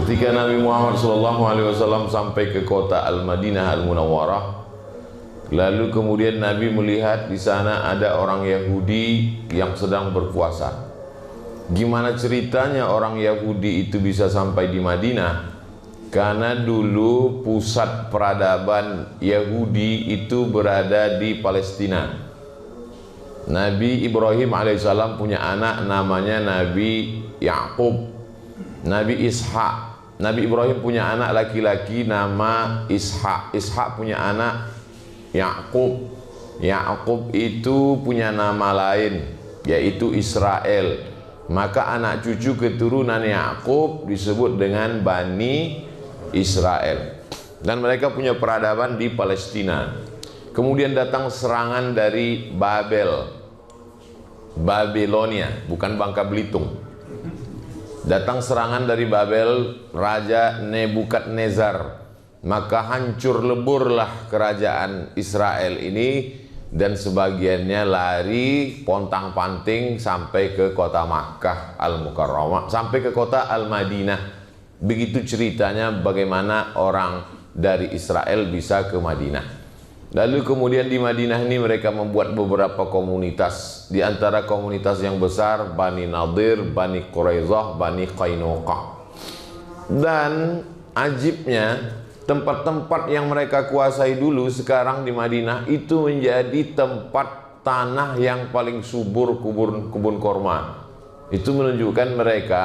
Ketika Nabi Muhammad SAW sampai ke kota Al-Madinah Al-Munawwarah, lalu kemudian Nabi melihat di sana ada orang Yahudi yang sedang berpuasa. Gimana ceritanya orang Yahudi itu bisa sampai di Madinah? Karena dulu pusat peradaban Yahudi itu berada di Palestina. Nabi Ibrahim alaihissalam punya anak namanya Nabi Yakub, Nabi Ishak. Nabi Ibrahim punya anak laki-laki nama Ishak. Ishak punya anak Yakub. Yakub itu punya nama lain yaitu Israel. Maka anak cucu keturunan Yakub disebut dengan Bani Israel. Dan mereka punya peradaban di Palestina. Kemudian datang serangan dari Babilonia, bukan Bangka Belitung. Datang serangan dari Babel, Raja Nebukadnezar. Maka hancur leburlah kerajaan Israel ini, dan sebagiannya lari pontang-panting sampai ke kota Makkah Al-Mukarramah, sampai ke kota Al-Madinah. Begitu ceritanya bagaimana orang dari Israel bisa ke Madinah. Lalu kemudian di Madinah ini mereka membuat beberapa komunitas. Di antara komunitas yang besar Bani Nadir, Bani Quraizah, Bani Qainuqa. Dan ajibnya, tempat-tempat yang mereka kuasai dulu sekarang di Madinah itu menjadi tempat tanah yang paling subur, kebun korma. Itu menunjukkan mereka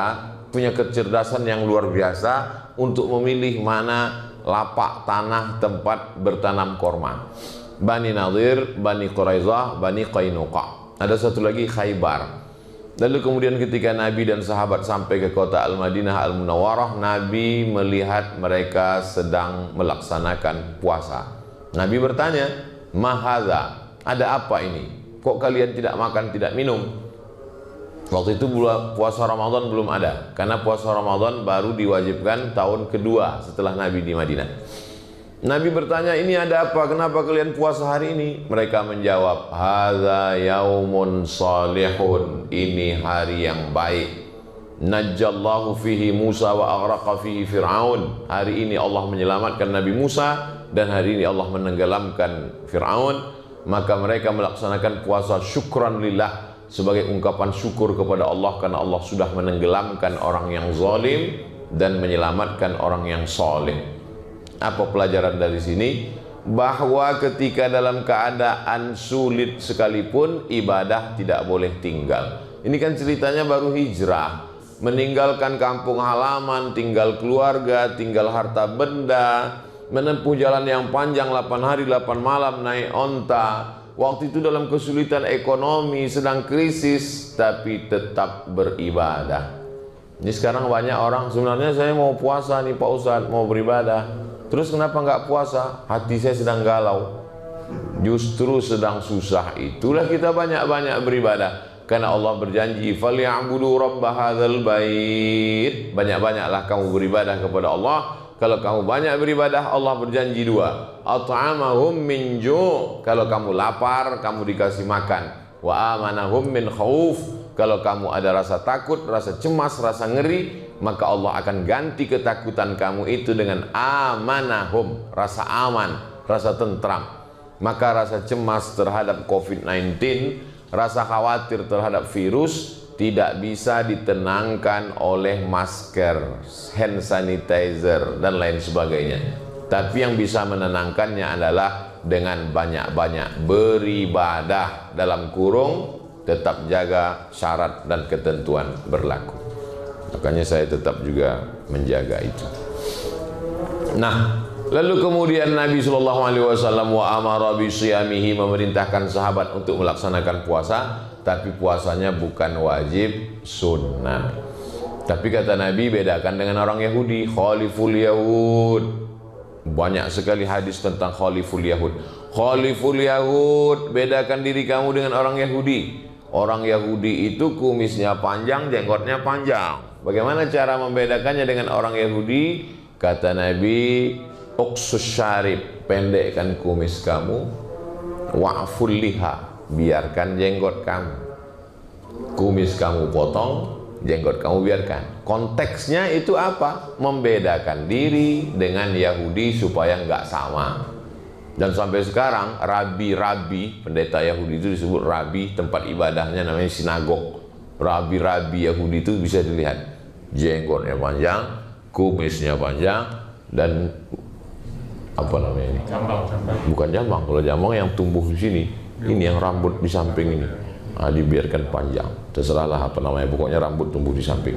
punya kecerdasan yang luar biasa untuk memilih mana lapak tanah tempat bertanam korma. Bani Nadir, Bani Quraizah, Bani Qainuqa. Ada satu lagi Khaybar. Lalu kemudian ketika Nabi dan sahabat sampai ke kota Al-Madinah Al-Munawwarah, Nabi melihat mereka sedang melaksanakan puasa. Nabi bertanya, "Mahadza? Ada apa ini? Kok kalian tidak makan, tidak minum?" Waktu itu puasa Ramadan belum ada, karena puasa Ramadan baru diwajibkan tahun kedua setelah Nabi di Madinah. Nabi bertanya, "Ini ada apa? Kenapa kalian puasa hari ini?" Mereka menjawab, "Hadza yaumun salihun." Ini hari yang baik. Najjallahu fihi Musa wa aghraqa fihi Fir'aun. Hari ini Allah menyelamatkan Nabi Musa, dan hari ini Allah menenggelamkan Fir'aun. Maka mereka melaksanakan puasa syukran lillah, sebagai ungkapan syukur kepada Allah karena Allah sudah menenggelamkan orang yang zalim dan menyelamatkan orang yang soleh. Apa pelajaran dari sini? Bahwa ketika dalam keadaan sulit sekalipun, ibadah tidak boleh tinggal. Ini kan ceritanya baru hijrah, meninggalkan kampung halaman, tinggal keluarga, tinggal harta benda, menempuh jalan yang panjang 8 hari 8 malam naik onta. Waktu itu dalam kesulitan ekonomi, sedang krisis, tapi tetap beribadah. Ini sekarang banyak orang, sebenarnya saya mau puasa nih Pak Ustadz, mau beribadah. Terus kenapa nggak puasa? Hati saya sedang galau. Justru sedang susah itulah kita banyak-banyak beribadah. Karena Allah berjanji, "Falyabudu rabb hadzal bait." Banyak-banyaklah kamu beribadah kepada Allah. Kalau kamu banyak beribadah, Allah berjanji dua. At'amahum min ju'. Kalau kamu lapar, kamu dikasih makan. Wa amanahum min khauf. Kalau kamu ada rasa takut, rasa cemas, rasa ngeri, maka Allah akan ganti ketakutan kamu itu dengan amanahum, rasa aman, rasa tentram. Maka rasa cemas terhadap COVID-19, rasa khawatir terhadap virus tidak bisa ditenangkan oleh masker, hand sanitizer, dan lain sebagainya. Tapi yang bisa menenangkannya adalah dengan banyak-banyak beribadah, dalam kurung tetap jaga syarat dan ketentuan berlaku. Makanya saya tetap juga menjaga itu. Nah, lalu kemudian Nabi SAW wa amara bi siyamihi, memerintahkan sahabat untuk melaksanakan puasa. Tapi puasanya bukan wajib, sunnah. Tapi kata Nabi, bedakan dengan orang Yahudi. Khaliful Yahud. Banyak sekali hadis tentang Khaliful Yahud. Khaliful Yahud, bedakan diri kamu dengan orang Yahudi. Orang Yahudi itu kumisnya panjang, jenggotnya panjang. Bagaimana cara membedakannya dengan orang Yahudi? Kata Nabi, uqsus syarib, pendekkan kumis kamu. Wa'ful liha, biarkan jenggot kamu. Kumis kamu potong, jenggot kamu biarkan. Konteksnya itu apa? Membedakan diri dengan Yahudi supaya nggak sama. Dan sampai sekarang rabi-rabi, pendeta Yahudi itu disebut rabi, tempat ibadahnya namanya sinagog. Rabi-rabi Yahudi itu bisa dilihat jenggotnya panjang, kumisnya panjang, dan apa namanya ini? Jambang. Bukan jambang, kalau jambang yang tumbuh di sini. Ini yang rambut di samping ini. Nah, dibiarkan panjang. Terserahlah apa namanya, pokoknya rambut tumbuh di samping.